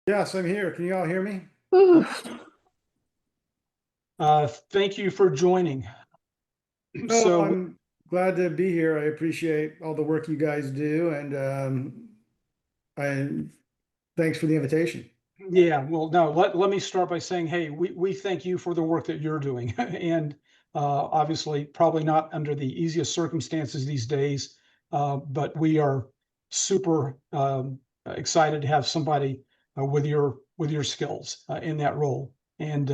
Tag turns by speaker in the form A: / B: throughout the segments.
A: Yes, I'm here. Can you all hear me?
B: Thank you for joining.
A: Oh,
B: So,
A: I'm glad to be here. I appreciate all the work you guys do, and I thanks for the invitation.
B: yeah, well, no, let me start by saying, hey, we thank you for the work that you're doing. And obviously, probably not under the easiest circumstances these days, but we are super excited to have somebody with your skills in that role. And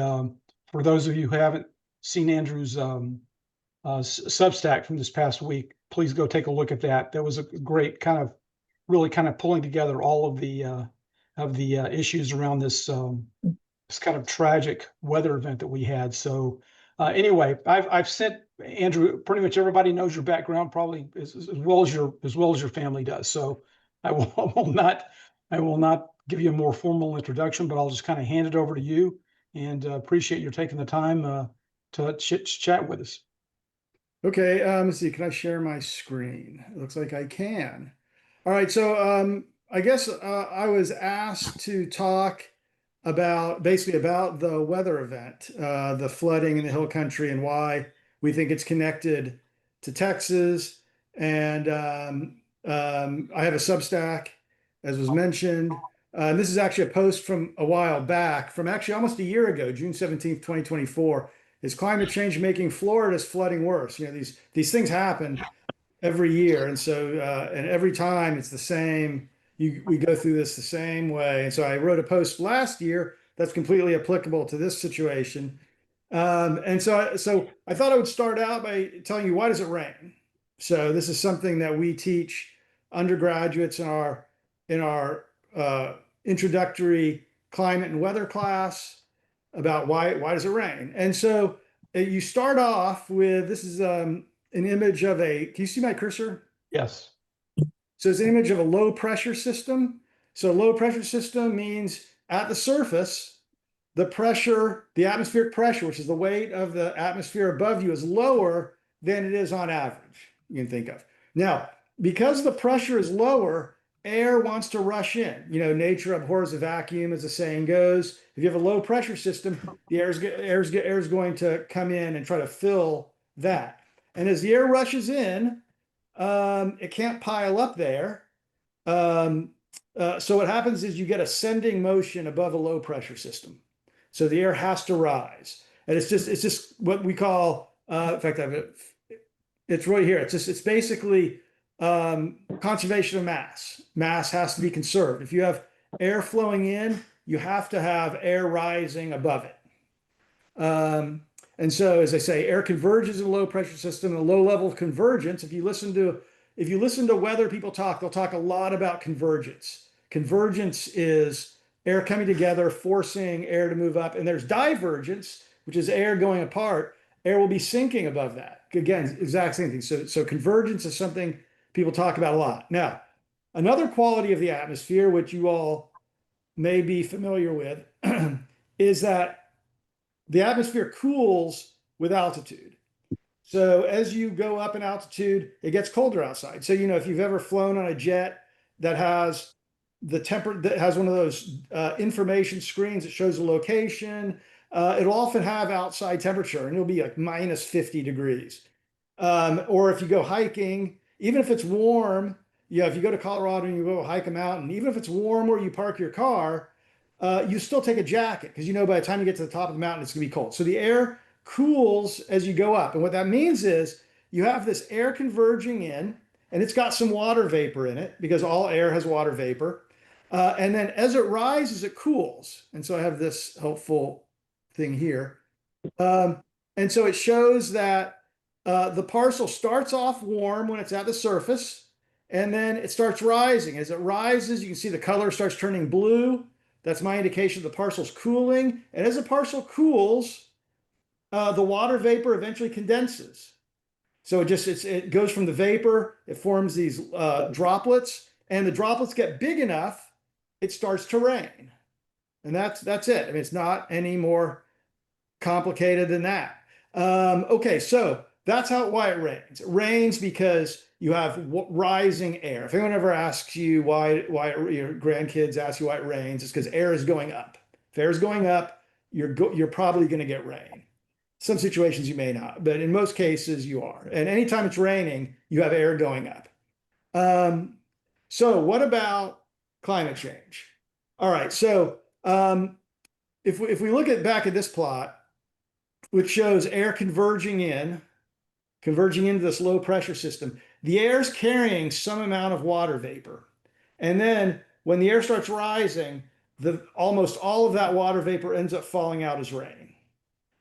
B: for those of you who haven't seen Andrew's Substack from this past week, please go take a look at that. That was a great really kind of pulling together all of the issues around this kind of tragic weather event that we had. So anyway, I've sent Andrew. Pretty much everybody knows your background, probably as well as your family does. So I will, I will not give you a more formal introduction, but I'll just kind of hand it over to you. And appreciate your taking the time to chat with us.
A: Okay, let's see. Can I share my screen? It looks like I can. All right, so I guess I was asked to talk about basically about the weather event, the flooding in the hill country, and why we think it's connected to Texas. And I have a Substack, as was mentioned. And this is actually a post from a while back, from actually almost a year ago, June 17th, 2024. Is climate change making Florida's flooding worse? You know, these things happen every year, and so and every time it's the same. We go through this the same way. And so I wrote a post last year that's completely applicable to this situation. And so I thought I would start out by telling you, why does it rain? So this is something that we teach undergraduates in our introductory climate and weather class about why does it rain. And so you start off with this is an image of a. Can you see my cursor?
B: Yes.
A: So it's an image of a low pressure system. So low pressure system means at the surface, the pressure, the atmospheric pressure, which is the weight of the atmosphere above you, is lower than it is on average, you can think of. Now, because the pressure is lower, air wants to rush in. You know, nature abhors a vacuum, as the saying goes. If you have a low pressure system, the air is going to come in and try to fill that. And as the air rushes in, it can't pile up there. Um, so what happens is you get ascending motion above a low pressure system. So the air has to rise, and it's just what we call. In fact, it's right here. It's basically conservation of mass. Mass has to be conserved. If you have air flowing in, you have to have air rising above it. And so, as I say, air converges in a low pressure system, a low level of convergence. If you listen to weather people talk, they'll talk a lot about convergence. Convergence is air coming together, forcing air to move up, and there's divergence, which is air going apart. Air will be sinking above that. Again, exact same thing. So convergence is something people talk about a lot. Now, another quality of the atmosphere, which you all may be familiar with, is that the atmosphere cools with altitude. So as you go up in altitude, it gets colder outside. So, you know, if you've ever flown on a jet that has that has one of those information screens that shows the location, it'll often have outside temperature and it'll be like minus 50 degrees. Or if you go hiking, even if it's warm, if you go to Colorado and you go hike a mountain, even if it's warm where you park your car, you still take a jacket because you know by the time you get to the top of the mountain, it's going to be cold. So the air cools as you go up. And what that means is you have this air converging in, and it's got some water vapor in it because all air has water vapor. And then as it rises, it cools. And so I have this helpful thing here. Um, and so it shows that the parcel starts off warm when it's at the surface, and then it starts rising. As it rises, you can see the color starts turning blue. That's my indication the parcel's cooling. And as the parcel cools, the water vapor eventually condenses. So it goes from the vapor, it forms these droplets, and the droplets get big enough, it starts to rain. And that's it. I mean, it's not any more complicated than that. Okay, so that's why it rains. It rains because you have rising air. If anyone ever asks you why your grandkids ask you why it rains, it's because air is going up. If air is going up, you're probably going to get rain. Some situations you may not, but in most cases you are. And anytime it's raining, you have air going up. So what about climate change? All right, so if we look back at this plot, which shows air converging into this low pressure system, the air is carrying some amount of water vapor. And then when the air starts rising, almost all of that water vapor ends up falling out as rain.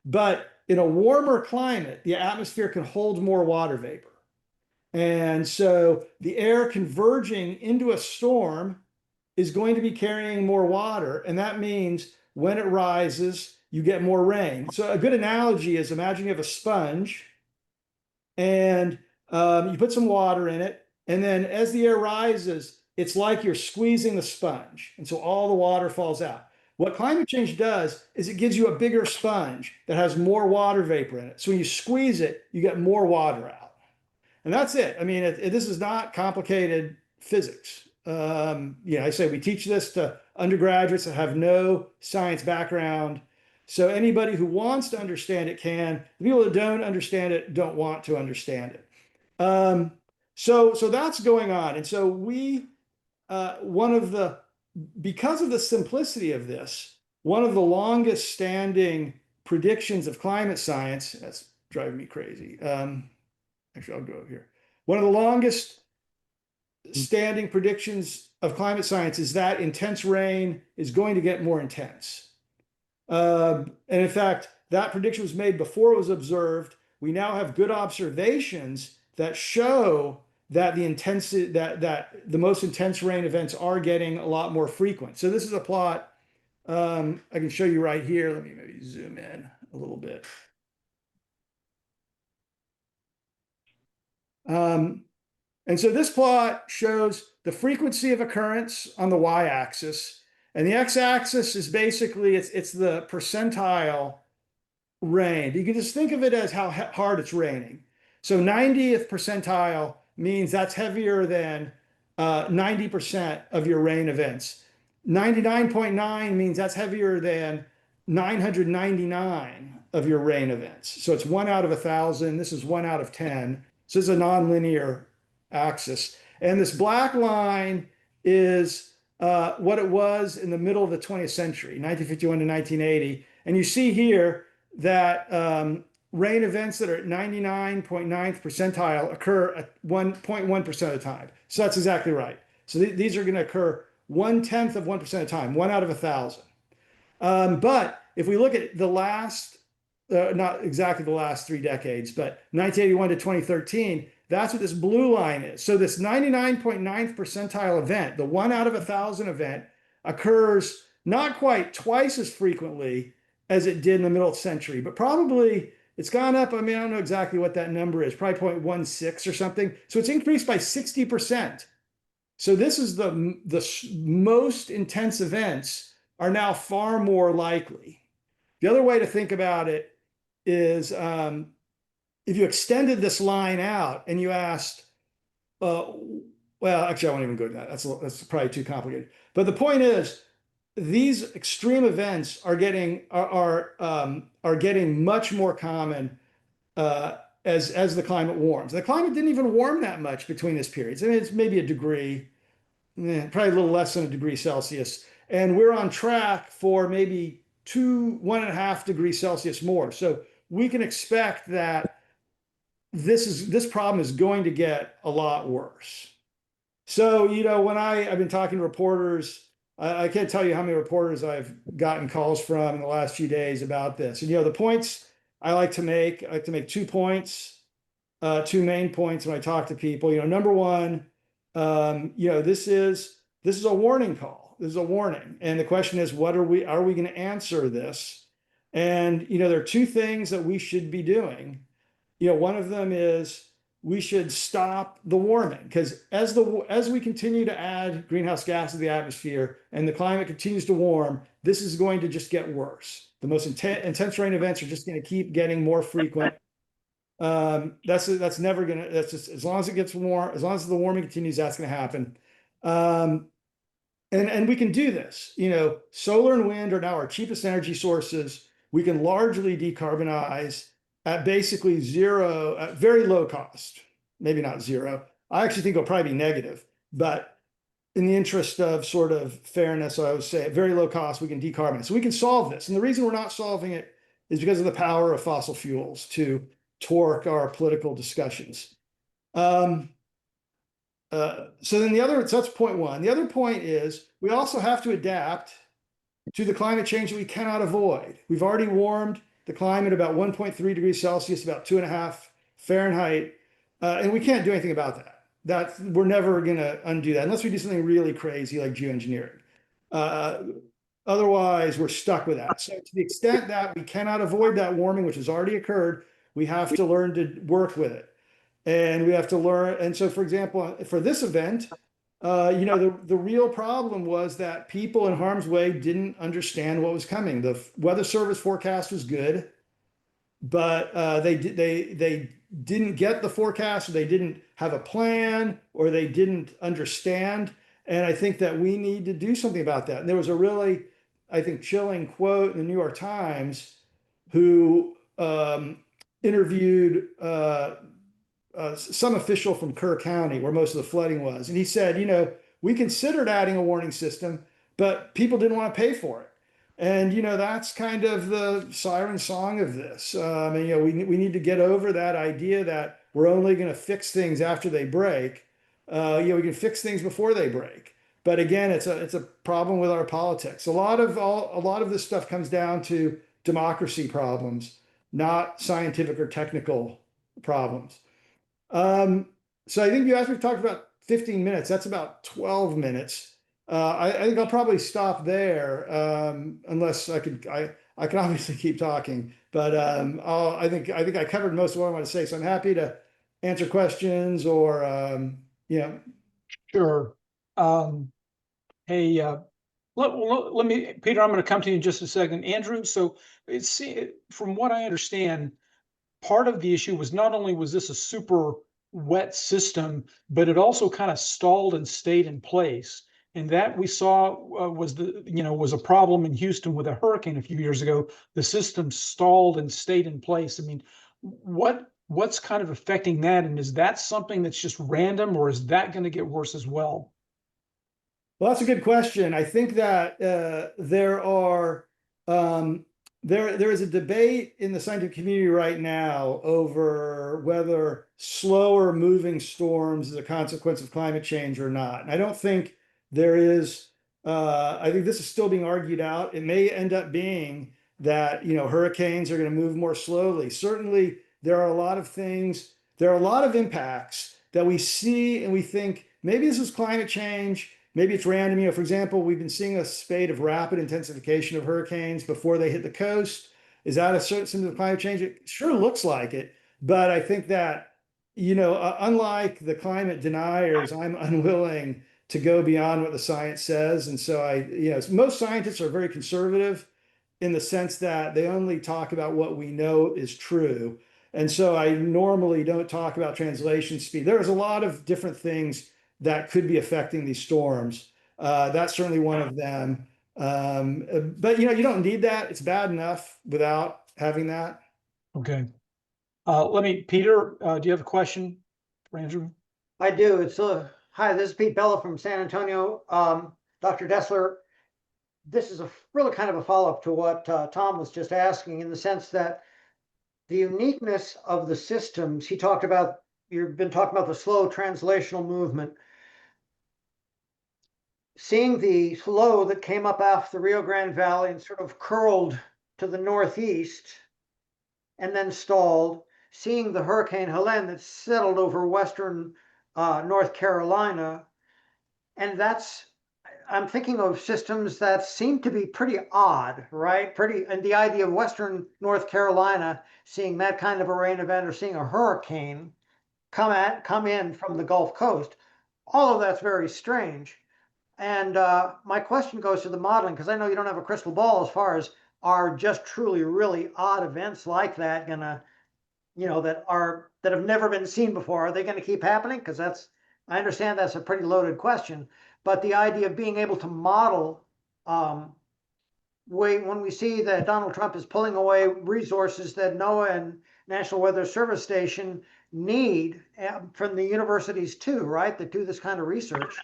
A: But in a warmer climate, the atmosphere can hold more water vapor. And so the air converging into a storm is going to be carrying more water. And that means when it rises, you get more rain. So a good analogy is, imagine you have a sponge and you put some water in it. And then as the air rises, it's like you're squeezing the sponge. And so all the water falls out. What climate change does is it gives you a bigger sponge that has more water vapor in it. So when you squeeze it, you get more water out. And that's it. I mean, this is not complicated physics. I say we teach this to undergraduates that have no science background. So anybody who wants to understand it can. The people that don't understand it don't want to understand it. So that's going on. And so because of the simplicity of this, one of the longest standing predictions of climate science, that's driving me crazy. Actually, I'll go over here. One of the longest standing predictions of climate science is that intense rain is going to get more intense. And in fact, that prediction was made before it was observed. We now have good observations that show that the most intense rain events are getting a lot more frequent. So this is a plot I can show you right here. Let me maybe zoom in a little bit. And so this plot shows the frequency of occurrence on the y-axis, and the x-axis is basically it's the percentile rain. You can just think of it as how hard it's raining. So 90th percentile means that's heavier than 90% of your rain events. 99.9 means that's heavier than 999 of your rain events. So it's 1 out of 1,000. This is 1 out of 10. So it's a nonlinear axis. And this black line is what it was in the middle of the 20th century, 1951 to 1980. And you see here that rain events that are at 99.9th percentile occur at 1.1% of the time. So that's exactly right. So these are going to occur 1/10 of 1% of the time, 1 out of 1,000. But if we look at the last, not exactly the last 3 decades, but 1981 to 2013, that's what this blue line is. So this 99.9th percentile event, the 1 out of 1,000 event, occurs not quite twice as frequently as it did in the middle of the century, but probably it's gone up. I mean, I don't know exactly what that number is, probably 0.16 or something. So it's increased by 60%. So this is the most intense events are now far more likely. The other way to think about it is if you extended this line out and you asked, well, actually, I won't even go to that. That's probably too complicated. But the point is, these extreme events are getting much more common as the climate warms. The climate didn't even warm that much between these periods. I mean, it's maybe a degree, probably a little less than a degree Celsius. And we're on track for maybe 1.5 degrees Celsius more. So we can expect that this problem is going to get a lot worse. So, when I've been talking to reporters, I can't tell you how many reporters I've gotten calls from in the last few days about this. And, the points I like to make 2 points, 2 main points when I talk to people. Number one, this is a warning call. This is a warning. And the question is, are we going to answer this? And, there are 2 things that we should be doing. One of them is we should stop the warming, because as we continue to add greenhouse gas to the atmosphere and the climate continues to warm, this is going to just get worse. The most intense rain events are just going to keep getting more frequent. That's never gonna, that's just, as long as it gets warm, as long as the warming continues, that's gonna happen. Um, and we can do this. Solar and wind are now our cheapest energy sources. We can largely decarbonize at basically zero, at very low cost. Maybe not zero. I actually think it'll probably be negative, but in the interest of sort of fairness, I would say at very low cost, we can decarbonize. So we can solve this. And the reason we're not solving it is because of the power of fossil fuels to torque our political discussions. Um, so then so that's point one. The other point is we also have to adapt to the climate change that we cannot avoid. We've already warmed the climate about 1.3 degrees Celsius, about 2.5 Fahrenheit, and we can't do anything about that. We're never going to undo that unless we do something really crazy like geoengineering. Uh, Otherwise, we're stuck with that. So to the extent that we cannot avoid that warming, which has already occurred, we have to learn to work with it. And we have to learn. And so, for example, for this event, the real problem was that people in harm's way didn't understand what was coming. The Weather Service forecast was good, but they didn't get the forecast, or they didn't have a plan, or they didn't understand. And I think that we need to do something about that. And there was a really, I think, chilling quote in the New York Times, who interviewed some official from Kerr County, where most of the flooding was. And he said, we considered adding a warning system, but people didn't want to pay for it. And, that's kind of the siren song of this. And, we need to get over that idea that we're only going to fix things after they break. We can fix things before they break. But again, it's a problem with our politics. A lot of this stuff comes down to democracy problems, not scientific or technical problems. Um, so I think you asked me to talk about 15 minutes. That's about 12 minutes. I think I'll probably stop there, unless I can obviously keep talking, but I think I covered most of what I want to say. So I'm happy to answer questions or
B: Sure. Um, hey, let me, Peter, I'm going to come to you in just a second. Andrew, so from what I understand, part of the issue was not only was this a super wet system, but it also kind of stalled and stayed in place. And that we saw was a problem in Houston with a hurricane a few years ago. The system stalled and stayed in place. I mean, what's kind of affecting that? And is that something that's just random, or is that going to get worse as well?
A: Well, that's a good question. I think that um, there is a debate in the scientific community right now over whether slower moving storms is a consequence of climate change or not. And I don't think there is. I think this is still being argued out. It may end up being that hurricanes are going to move more slowly. Certainly, there are a lot of things. There are a lot of impacts that we see and we think maybe this is climate change. Maybe it's random. For example, we've been seeing a spate of rapid intensification of hurricanes before they hit the coast. Is that a certain symptom of climate change? It sure looks like it. But I think that, unlike the climate deniers, I'm unwilling to go beyond what the science says. And so most scientists are very conservative in the sense that they only talk about what we know is true. And so I normally don't talk about translation speed. There's a lot of different things that could be affecting these storms. That's certainly one of them. But you don't need that. It's bad enough without having that.
B: Okay. Peter, do you have a question for Andrew?
C: I do. Hi, this is Pete Bella from San Antonio. Dr. Dessler, this is really kind of a follow-up to what Tom was just asking, in the sense that the uniqueness of the systems, you've been talking about the slow translational movement. Seeing the flow that came up off the Rio Grande Valley and sort of curled to the northeast and then stalled, seeing the Hurricane Helene that settled over western North Carolina. And I'm thinking of systems that seem to be pretty odd, right? And the idea of western North Carolina seeing that kind of a rain event, or seeing a hurricane come in from the Gulf Coast, all of that's very strange. And my question goes to the modeling, because I know you don't have a crystal ball, as far as are just truly really odd events like that gonna that have never been seen before, are they going to keep happening? Because I understand that's a pretty loaded question, but the idea of being able to model, when we see that Donald Trump is pulling away resources that NOAA and National Weather Service Station need from the universities too, right, that do this kind of research.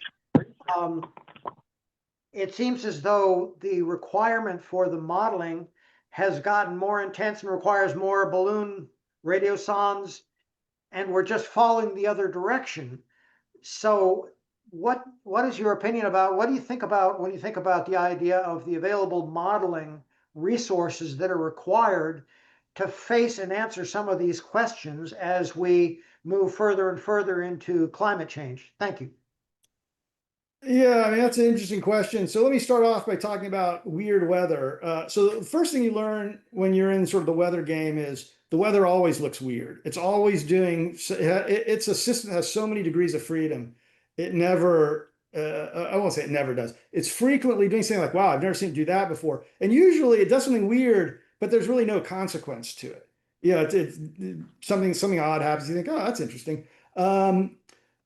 C: It seems as though the requirement for the modeling has gotten more intense and requires more balloon radiosondes, and we're just falling the other direction. So what is your opinion about, what do you think about when you think about the idea of the available modeling resources that are required to face and answer some of these questions as we move further and further into climate change? Thank you.
A: Yeah, I mean, that's an interesting question. So let me start off by talking about weird weather. So the first thing you learn when you're in sort of the weather game is the weather always looks weird. It's always doing, it's a system that has so many degrees of freedom. It never, I won't say it never does. It's frequently doing something like, wow, I've never seen it do that before. And usually it does something weird, but there's really no consequence to it. Yeah, it's something odd happens. You think, oh, that's interesting.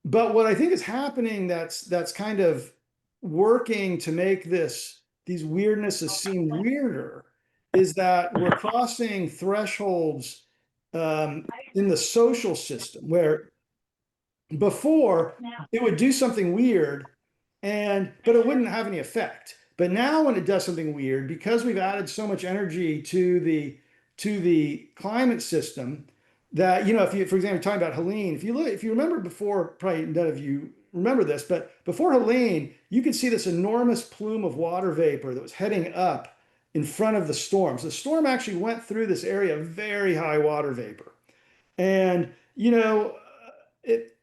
A: But what I think is happening that's kind of working to make these weirdnesses seem weirder is that we're crossing thresholds in the social system where before it would do something weird but it wouldn't have any effect. But now when it does something weird, because we've added so much energy to the climate system, that, if you, for example, talking about Helene, if you remember before, probably none of you remember this, but before Helene, you could see this enormous plume of water vapor that was heading up in front of the storm. So the storm actually went through this area of very high water vapor. And,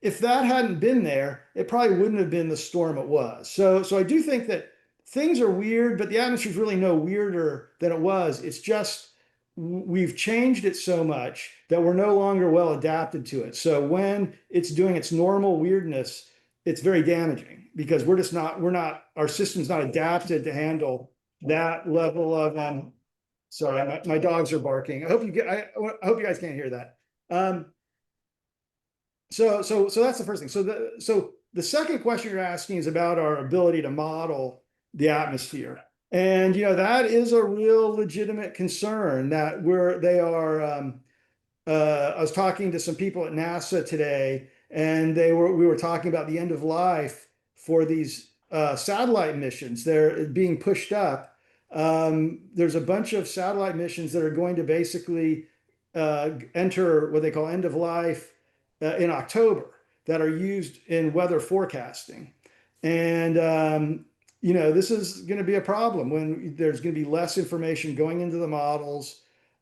A: if that hadn't been there, it probably wouldn't have been the storm it was. So I do think that things are weird, but the atmosphere is really no weirder than it was. It's just we've changed it so much that we're no longer well adapted to it. So when it's doing its normal weirdness, it's very damaging because our system's not adapted to handle that level of, sorry, my dogs are barking. I hope you guys can't hear that. So that's the first thing. So the second question you're asking is about our ability to model the atmosphere. And that is a real legitimate concern that I was talking to some people at NASA today, and we were talking about the end of life for these satellite missions. They're being pushed up. There's a bunch of satellite missions that are going to basically enter what they call end of life in October that are used in weather forecasting. And this is going to be a problem when there's going to be less information going into the models.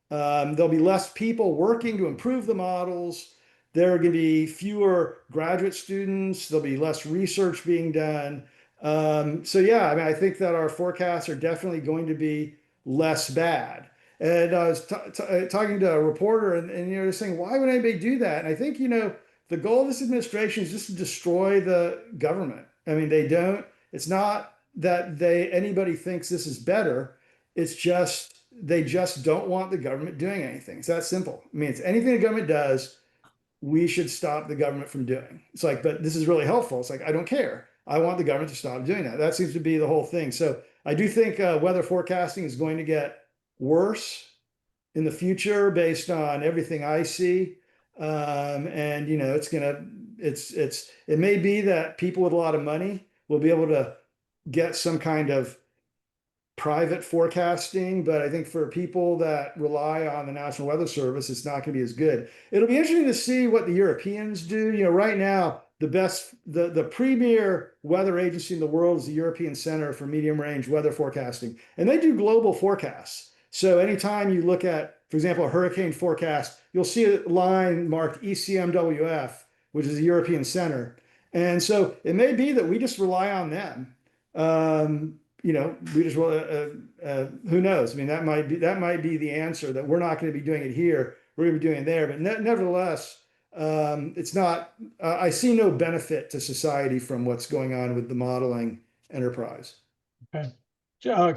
A: There'll be less people working to improve the models. There are going to be fewer graduate students. There'll be less research being done. So yeah, I mean, I think that our forecasts are definitely going to be less bad. And I was talking to a reporter, and they're saying, why would anybody do that? And I think the goal of this administration is just to destroy the government. I mean, it's not that anybody thinks this is better. It's just they just don't want the government doing anything. It's that simple. I mean, it's anything the government does, we should stop the government from doing. It's like, but this is really helpful. It's like, I don't care. I want the government to stop doing that. That seems to be the whole thing. So I do think weather forecasting is going to get worse in the future based on everything I see. And it may be that people with a lot of money will be able to get some kind of private forecasting, but I think for people that rely on the National Weather Service, it's not going to be as good. It'll be interesting to see what the Europeans do. Right now, the premier weather agency in the world is the European Center for Medium Range Weather Forecasting, and they do global forecasts. So anytime you look at, for example, a hurricane forecast, you'll see a line marked ECMWF, which is the European Center. And so it may be that we just rely on them. We just who knows? I mean, that might be the answer, that we're not going to be doing it here. We're going to be doing it there. But nevertheless, it's not. I see no benefit to society from what's going on with the modeling enterprise.
B: Okay. Joe,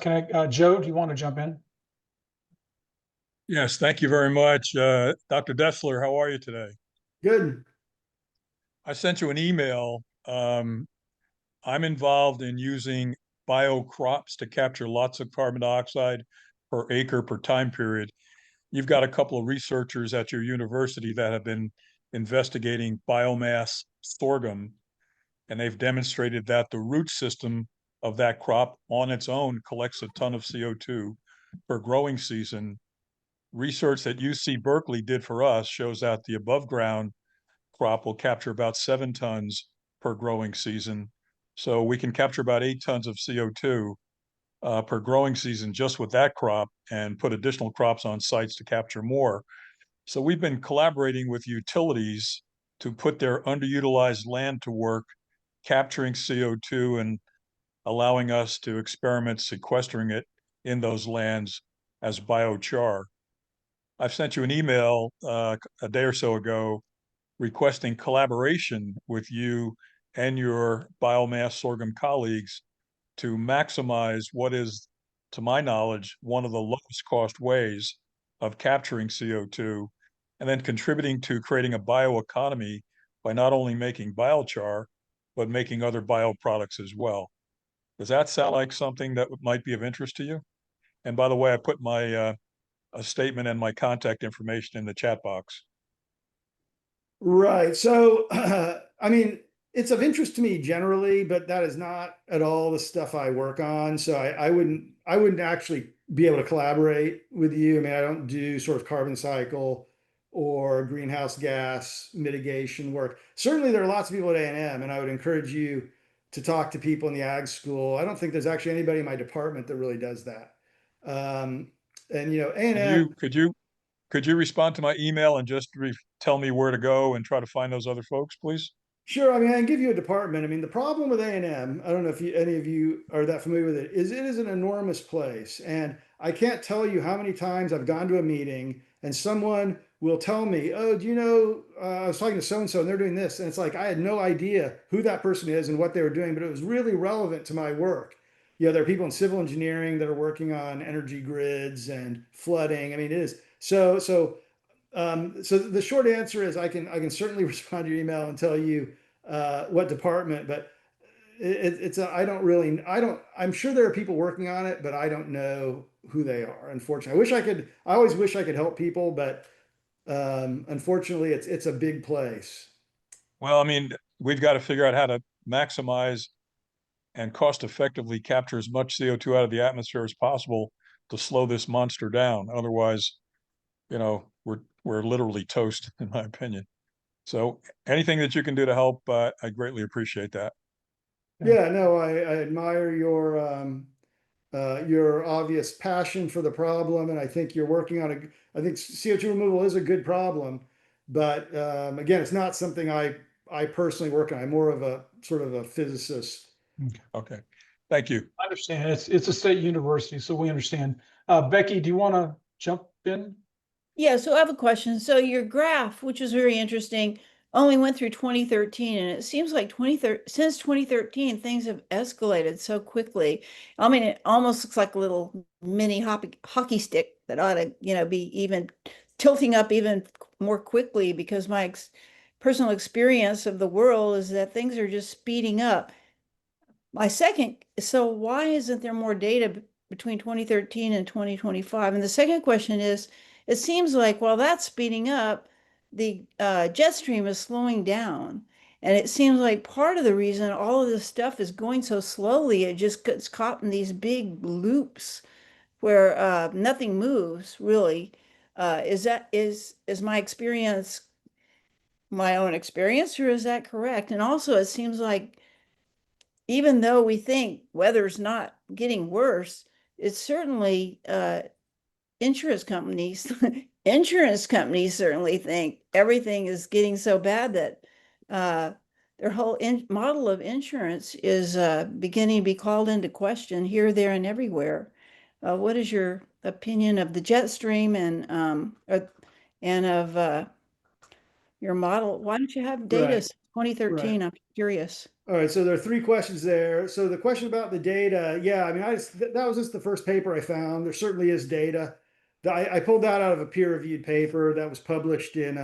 B: do you want to jump in?
D: Yes, thank you very much. Dr. Dessler, how are you today?
A: Good.
D: I sent you an email. I'm involved in using bio crops to capture lots of carbon dioxide per acre per time period. You've got a couple of researchers at your university that have been investigating biomass sorghum, and they've demonstrated that the root system of that crop on its own collects a ton of CO2 per growing season. Research that UC Berkeley did for us shows that the above ground crop will capture about 7 tons per growing season. So we can capture about 8 tons of CO2 per growing season just with that crop and put additional crops on sites to capture more. So we've been collaborating with utilities to put their underutilized land to work, capturing CO2 and allowing us to experiment sequestering it in those lands as biochar. I've sent you an email a day or so ago requesting collaboration with you and your biomass sorghum colleagues to maximize what is, to my knowledge, one of the lowest cost ways of capturing CO2 and then contributing to creating a bioeconomy by not only making biochar, but making other bioproducts as well. Does that sound like something that might be of interest to you? And by the way, I put my a statement and my contact information in the chat box.
A: Right. So, I mean, it's of interest to me generally, but that is not at all the stuff I work on. So I wouldn't actually be able to collaborate with you. I mean, I don't do sort of carbon cycle or greenhouse gas mitigation work. Certainly there are lots of people at A&M, and I would encourage you to talk to people in the ag school. I don't think there's actually anybody in my department that really does that. Um, and
D: Could
A: A&M.
D: you could you could you respond to my email and just tell me where to go and try to find those other folks, please?
A: Sure. I mean, I can give you a department. I mean, the problem with A&M, I don't know if any of you are that familiar with it is an enormous place. And I can't tell you how many times I've gone to a meeting and someone will tell me, oh, do you know, I was talking to so-and-so and they're doing this. And it's like, I had no idea who that person is and what they were doing, but it was really relevant to my work. There are people in civil engineering that are working on energy grids and flooding. I mean, it is so the short answer is I can certainly respond to your email and tell you what department, but I don't really I'm sure there are people working on it, but I don't know who they are. Unfortunately, I always wish I could help people, but unfortunately, it's a big place.
D: Well, I mean, we've got to figure out how to maximize and cost effectively capture as much CO2 out of the atmosphere as possible to slow this monster down. Otherwise, we're literally toast, in my opinion. So anything that you can do to help, I greatly appreciate that.
A: Yeah, no, I admire your obvious passion for the problem, and I think you're working on I think CO2 removal is a good problem, but again, it's not something I personally work on. I'm more of a sort of a physicist.
D: Okay. Thank you.
B: I understand. It's a state university, so we understand. Becky, do you want to jump in?
E: Yeah, so I have a question. So your graph, which is very interesting, only went through 2013, and it seems like since 2013, things have escalated so quickly. I mean, it almost looks like a little mini hockey stick that ought to, be even tilting up even more quickly because my personal experience of the world is that things are just speeding up. So why isn't there more data between 2013 and 2025? And the second question is, it seems like while that's speeding up, the jet stream is slowing down. And it seems like part of the reason all of this stuff is going so slowly, it just gets caught in these big loops where nothing moves really. Is my experience my own experience, or is that correct? And also, it seems like even though we think weather's not getting worse, it's certainly insurance companies insurance companies certainly think everything is getting so bad that their whole model of insurance is beginning to be called into question here, there, and everywhere. What is your opinion of the jet stream and of your model? Why don't you have data
A: Right.
E: since 2013?
A: Right.
E: I'm curious.
A: All right, so there are three questions there. So the question about the data, yeah, I mean, that was just the first paper I found. There certainly is data I pulled that out of a peer-reviewed paper that was published in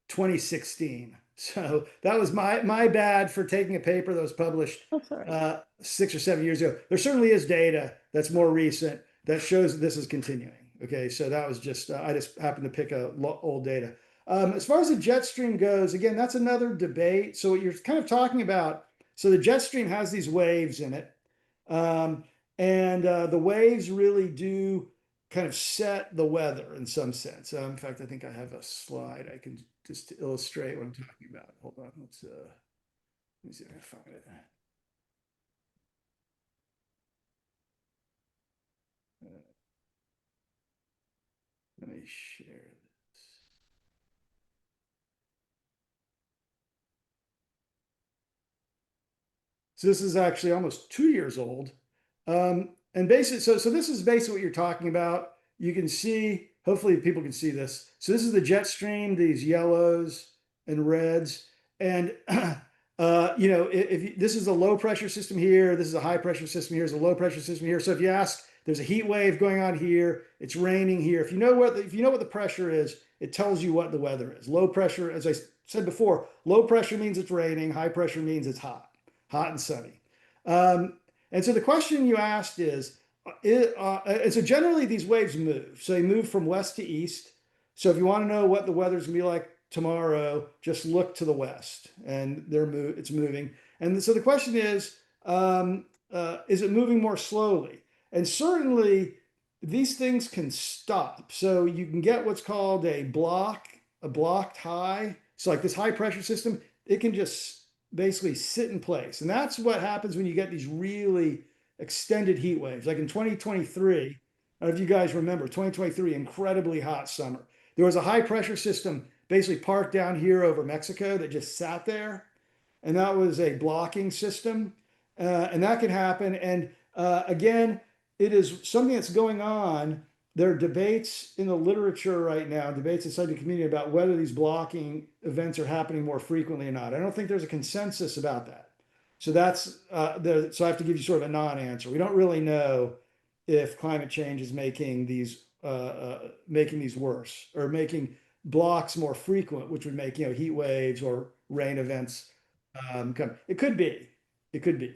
A: 2016. So that was my bad for taking a paper that was published
E: Oh, sorry.
A: 6 or 7 years ago. There certainly is data that's more recent that shows that this is continuing. Okay, so that was just I just happened to pick old data. As far as the jet stream goes, again, that's another debate. So what you're kind of talking about, so the jet stream has these waves in it, um, and the waves really do kind of set the weather in some sense. In fact, I think I have a slide I can just illustrate what I'm talking about. Hold on, let me see if I can find it. Let me share this. So this is actually almost 2 years old. And basically, so this is basically what you're talking about. You can see, hopefully people can see this. So this is the jet stream, these yellows and reds. And, if this is a low pressure system here, this is a high pressure system here, there's a low pressure system here. So if you ask, there's a heat wave going on here, it's raining here. If you know what the pressure is, it tells you what the weather is. Low pressure, as I said before, low pressure means it's raining, high pressure means it's hot and sunny. And so the question you asked is, and so generally these waves move. So they move from west to east. So if you want to know what the weather's gonna be like tomorrow, just look to the west, and it's moving. And so the question is it moving more slowly? And certainly these things can stop. So you can get what's called a blocked high. So like this high pressure system, it can just basically sit in place. And that's what happens when you get these really extended heat waves. Like in 2023, I don't know if you guys remember, 2023, incredibly hot summer. There was a high pressure system basically parked down here over Mexico that just sat there. And that was a blocking system. And that can happen. And again, it is something that's going on. There are debates in the literature right now, debates inside the community about whether these blocking events are happening more frequently or not. I don't think there's a consensus about that. So that's so I have to give you sort of a non-answer. We don't really know if climate change is making these worse or making blocks more frequent, which would make heat waves or rain events come. It could be. It could be.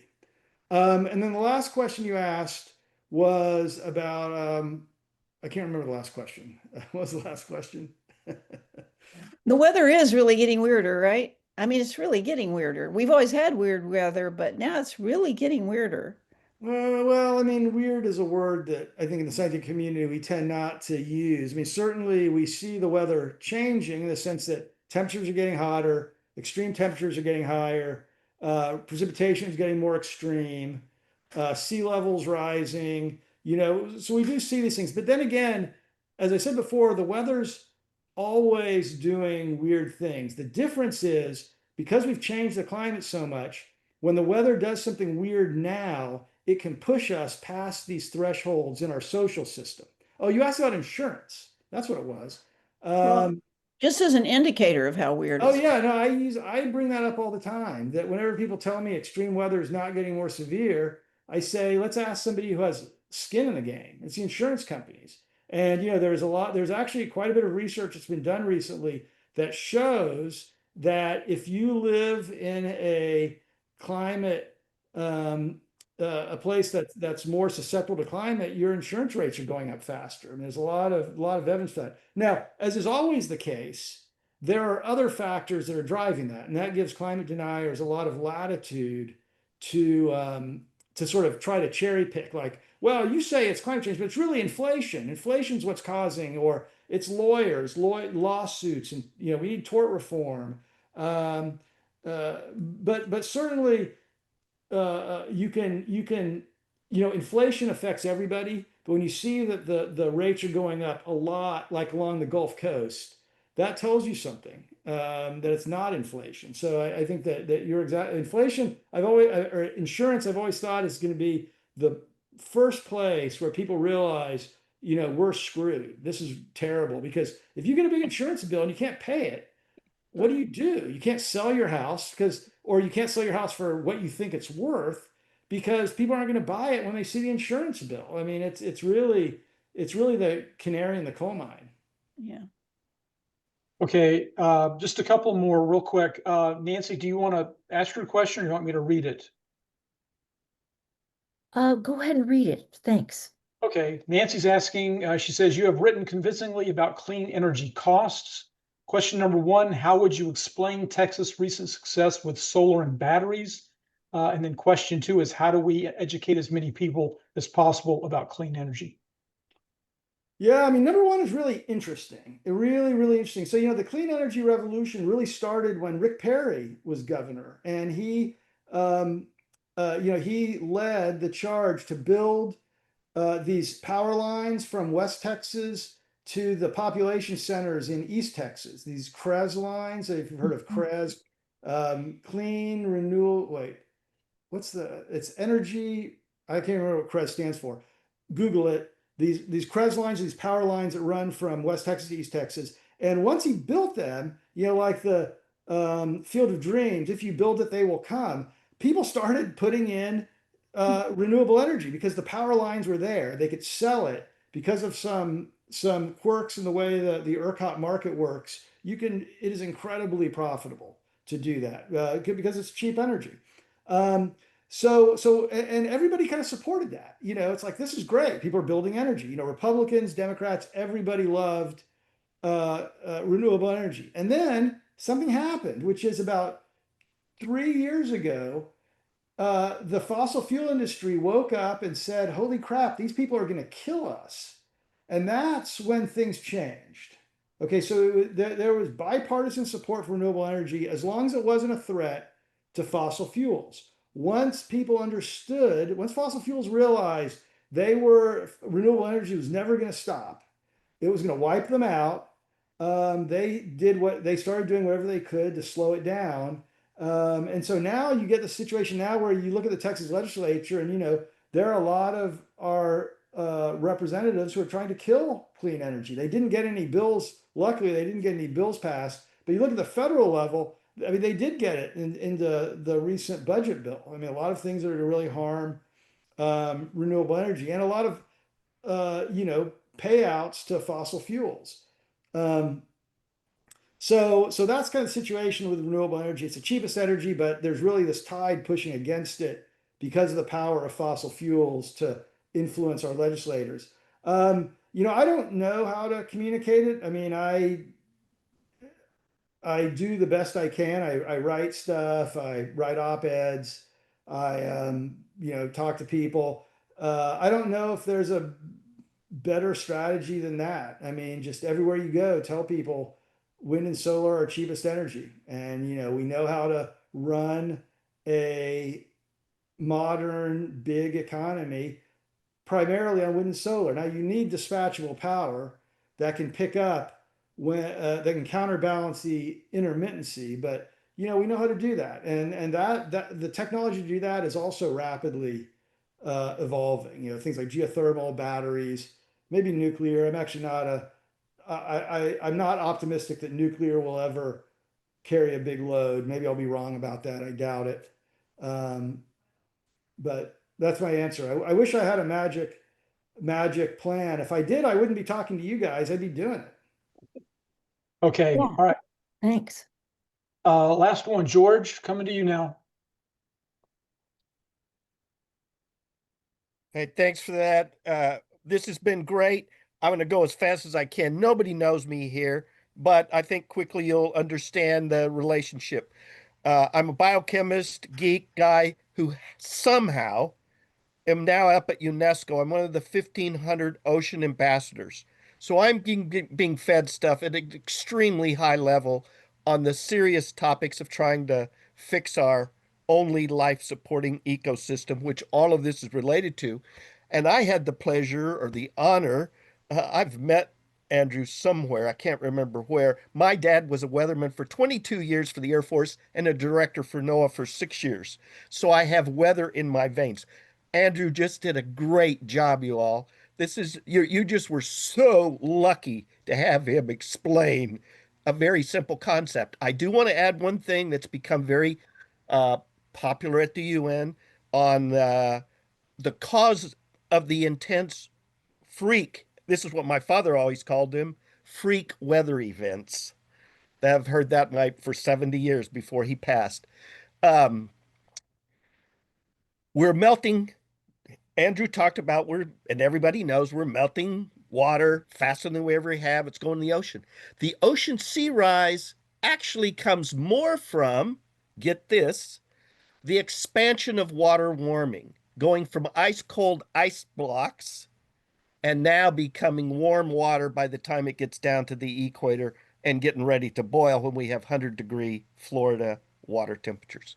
A: And then the last question you asked was about I can't remember the last question. What was the last question?
E: The weather is really getting weirder, right? I mean, it's really getting weirder. We've always had weird weather, but now it's really getting weirder.
A: Well, I mean, weird is a word that I think in the scientific community we tend not to use. I mean, certainly we see the weather changing in the sense that temperatures are getting hotter, extreme temperatures are getting higher, precipitation is getting more extreme, sea levels rising, so we do see these things. But then again, as I said before, the weather's always doing weird things. The difference is because we've changed the climate so much, when the weather does something weird now, it can push us past these thresholds in our social system. Oh, you asked about insurance. That's what it was.
E: Well, just as an indicator of how weird
A: Oh
E: it's
A: yeah, no, I bring that up all the time. That whenever people tell me extreme weather is not getting more severe, I say let's ask somebody who has skin in the game. It's the insurance companies. And there's actually quite a bit of research that's been done recently that shows that if you live in a climate a place that's more susceptible to climate, your insurance rates are going up faster. And there's a lot of evidence for that. Now, as is always the case, there are other factors that are driving that, and that gives climate deniers a lot of latitude to sort of try to cherry pick. Like, well, you say it's climate change, but it's really inflation. Inflation's what's causing, or it's lawsuits, and we need tort reform. But certainly inflation affects everybody, but when you see that the rates are going up a lot, like along the Gulf Coast, that tells you something, that it's not inflation. So I think that you're inflation. Or insurance. I've always thought is going to be the first place where people realize, we're screwed. This is terrible because if you get a big insurance bill and you can't pay it, what do? You can't sell your house or you can't sell your house for what you think it's worth because people aren't going to buy it when they see the insurance bill. I mean, it's it's really the canary in the coal mine.
E: Yeah.
B: Okay, just a couple more real quick. Nancy, do you want to ask your question or you want me to read it?
F: Go ahead and read it. Thanks.
B: Okay, Nancy's asking, she says, you have written convincingly about clean energy costs. Question number one, how would you explain Texas' recent success with solar and batteries? And then question two is, how do we educate as many people as possible about clean energy?
A: Yeah, I mean, number one is really interesting. Really, really interesting. So, the clean energy revolution really started when Rick Perry was governor, and he led the charge to build these power lines from West Texas to the population centers in East Texas. These CREZ lines, if you've heard of CREZ, clean renewal. Wait, it's energy. I can't remember what CREZ stands for. Google it. These CREZ lines, these power lines that run from West Texas to East Texas. And once he built them, like the Field of Dreams, if you build it, they will come. People started putting in renewable energy because the power lines were there. They could sell it because of some quirks in the way that the ERCOT market works. It is incredibly profitable to do that because it's cheap energy. And everybody kind of supported that. It's like, this is great. People are building energy. Republicans, Democrats, everybody loved renewable energy. And then something happened, which is about 3 years ago, the fossil fuel industry woke up and said, holy crap, these people are going to kill us. And that's when things changed. Okay, so there was bipartisan support for renewable energy as long as it wasn't a threat to fossil fuels. Once fossil fuels realized renewable energy was never going to stop, it was going to wipe them out. They started doing whatever they could to slow it down. And so now you get the situation now where you look at the Texas legislature and, there are a lot of our representatives who are trying to kill clean energy. They didn't get any bills. Luckily, they didn't get any bills passed. But you look at the federal level, I mean, they did get it in the recent budget bill. I mean, a lot of things that are to really harm renewable energy and a lot of, payouts to fossil fuels. So that's kind of the situation with renewable energy. It's the cheapest energy, but there's really this tide pushing against it because of the power of fossil fuels to influence our legislators. I don't know how to communicate it. I mean, I do the best I can. I write stuff. I write op-eds. I talk to people. I don't know if there's a better strategy than that. I mean, just everywhere you go, tell people wind and solar are cheapest energy, and we know how to run a modern big economy primarily on wind and solar. Now you need dispatchable power that can pick up that can counterbalance the intermittency, but we know how to do that, and that the technology to do that is also rapidly evolving. Things like geothermal, batteries, maybe nuclear. I'm not optimistic that nuclear will ever carry a big load. Maybe I'll be wrong about that. I doubt it. But that's my answer. I wish I had a magic plan. If I did, I wouldn't be talking to you guys. I'd be doing it.
B: Okay,
F: Yeah.
B: all right.
F: Thanks.
B: Last one, George, coming to you now.
G: Hey, thanks for that. This has been great. I'm going to go as fast as I can. Nobody knows me here, but I think quickly you'll understand the relationship. I'm a biochemist, geek guy who somehow am now up at UNESCO. I'm one of the 1,500 ocean ambassadors. So I'm being fed stuff at an extremely high level on the serious topics of trying to fix our only life supporting ecosystem, which all of this is related to. And I had the pleasure or the honor, I've met Andrew somewhere, I can't remember where. My dad was a weatherman for 22 years for the Air Force and a director for NOAA for 6 years. So I have weather in my veins. Andrew just did a great job, you all. You just were so lucky to have him explain a very simple concept. I do want to add one thing that's become very uh, popular at the UN on the cause of the intense freak this is what my father always called them, freak weather events. I've heard that night for 70 years before he passed. Um, we're melting. Andrew talked about and everybody knows we're melting water faster than we ever have. It's going in the ocean. The ocean sea rise actually comes more from, get this, the expansion of water warming, going from ice cold ice blocks and now becoming warm water by the time it gets down to the equator and getting ready to boil when we have 100-degree Florida water temperatures.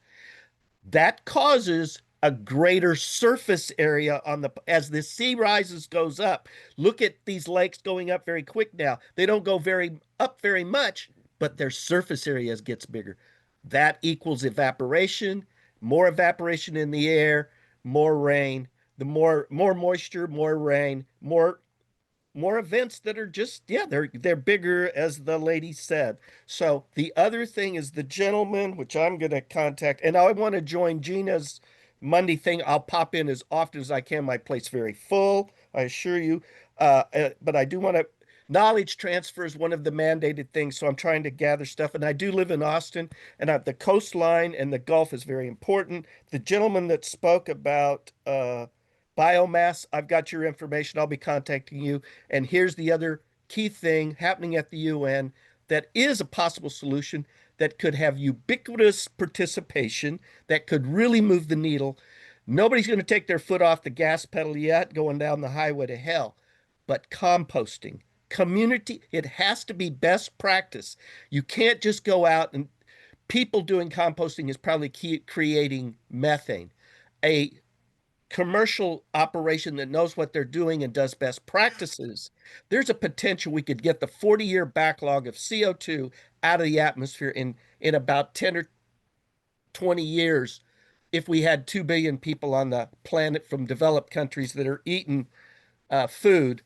G: That causes a greater surface area on the as the sea rises goes up. Look at these lakes going up very quick now. They don't go very much, but their surface areas gets bigger. That equals evaporation, more evaporation in the air, more rain. The more moisture, more rain, more events that are just, yeah, they're bigger, as the lady said. So the other thing is the gentleman, which I'm going to contact, and I want to join Gina's Monday thing. I'll pop in as often as I can. My plate's very full, I assure you. But I do want to. Knowledge transfer is one of the mandated things, so I'm trying to gather stuff. And I do live in Austin, and the coastline and the Gulf is very important. The gentleman that spoke about biomass, I've got your information. I'll be contacting you. And here's the other key thing happening at the UN that is a possible solution that could have ubiquitous participation, that could really move the needle. Nobody's going to take their foot off the gas pedal yet going down the highway to hell. But composting, community, it has to be best practice. You can't just go out and people doing composting is probably creating methane. A commercial operation that knows what they're doing and does best practices, there's a potential we could get the 40-year backlog of CO2 out of the atmosphere in about 10 or 20 years if we had 2 billion people on the planet from developed countries that are eating food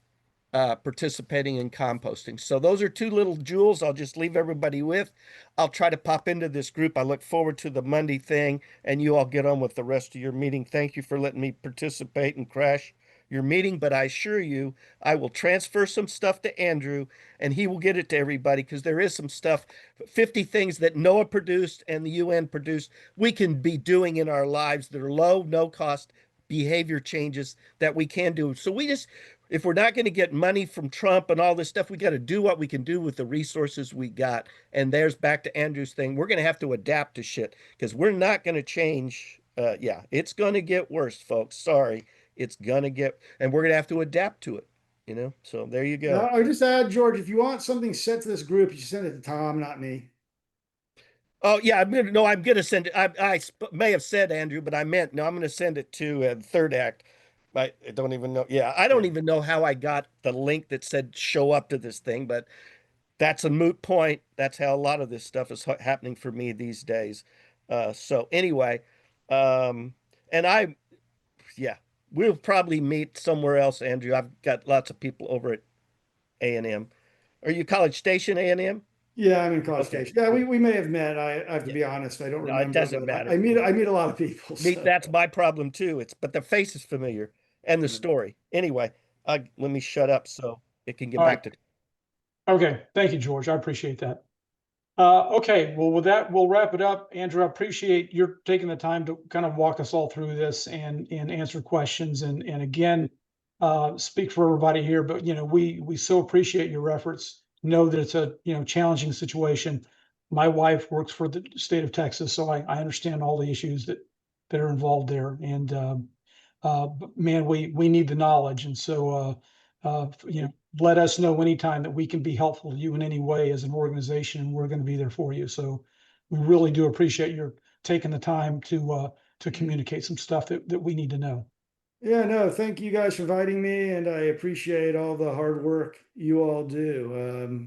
G: participating in composting. So those are two little jewels I'll just leave everybody with. I'll try to pop into this group. I look forward to the Monday thing, and you all get on with the rest of your meeting. Thank you for letting me participate and crash your meeting, but I assure you, I will transfer some stuff to Andrew, and he will get it to everybody because there is some stuff, 50 things that NOAA produced and the UN produced, we can be doing in our lives that are low, no cost behavior changes that we can do. So we just, if we're not going to get money from Trump and all this stuff, we got to do what we can do with the resources we got. And there's back to Andrew's thing. We're going to have to adapt to shit because we're not going to change. Yeah, it's going to get worse, folks. Sorry. It's going to get, and we're going to have to adapt to it, you know? So there you go.
A: I would just add, George, if you want something sent to this group, you should send it to Tom, not me.
G: Oh yeah, I'm gonna send it. I may have said Andrew, but I meant no. I'm gonna send it to Third Act. I don't even know. Yeah, I don't even know how I got the link that said show up to this thing, but that's a moot point. That's how a lot of this stuff is happening for me these days. So anyway, um, and yeah, we'll probably meet somewhere else, Andrew. I've got lots of people over at A&M. Are you College Station A&M?
A: Yeah, I'm in College
G: Okay.
A: Station. Yeah, we may have met. I have to
G: Yeah.
A: be honest. I don't
G: No, it
A: remember.
G: doesn't
A: But
G: matter.
A: I meet a lot of people.
G: Me,
A: So.
G: that's my problem too. But the face is familiar and the story. Anyway, let me shut up so it can get
B: All
G: back
B: right.
G: to.
B: Okay. Thank you, George. I appreciate that. Okay. Well, with that, we'll wrap it up. Andrew, I appreciate your taking the time to kind of walk us all through this and answer questions. And again, speak for everybody here, but we so appreciate your efforts. Know that it's a challenging situation. My wife works for the state of Texas, so I understand all the issues that are involved there. And but man, we need the knowledge, and so let us know anytime that we can be helpful to you in any way as an organization, and we're going to be there for you. So we really do appreciate your taking the time to communicate some stuff that we need to know.
A: Yeah, no, thank you guys for inviting me, and I appreciate all the hard work you all do.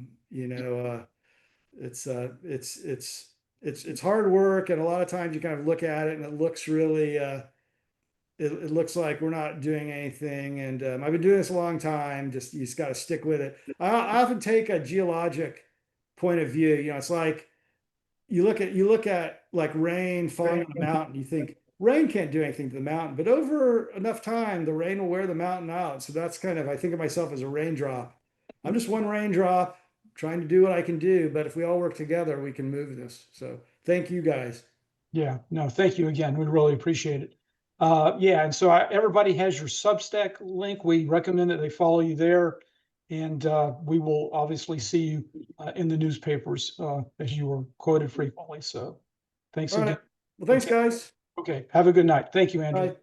A: It's hard work, and a lot of times you kind of look at it and it looks really it looks like we're not doing anything. And I've been doing this a long time. You just got to stick with it. I often take a geologic point of view. It's like you look at like rain falling on a mountain. You think, rain can't do anything to the mountain, but over enough time, the rain will wear the mountain out. So that's kind of, I think of myself as a raindrop. I'm just one raindrop trying to do what I can do, but if we all work together, we can move this. So thank you guys.
B: Yeah, no, thank you again. We really appreciate it. Yeah, and so everybody has your Substack link. We recommend that they follow you there. And we will obviously see you in the newspapers as you were quoted frequently. So thanks
A: All
B: again.
A: right. Well, thanks,
B: Okay.
A: guys.
B: Okay, have a good night. Thank you, Andrew.
A: Bye.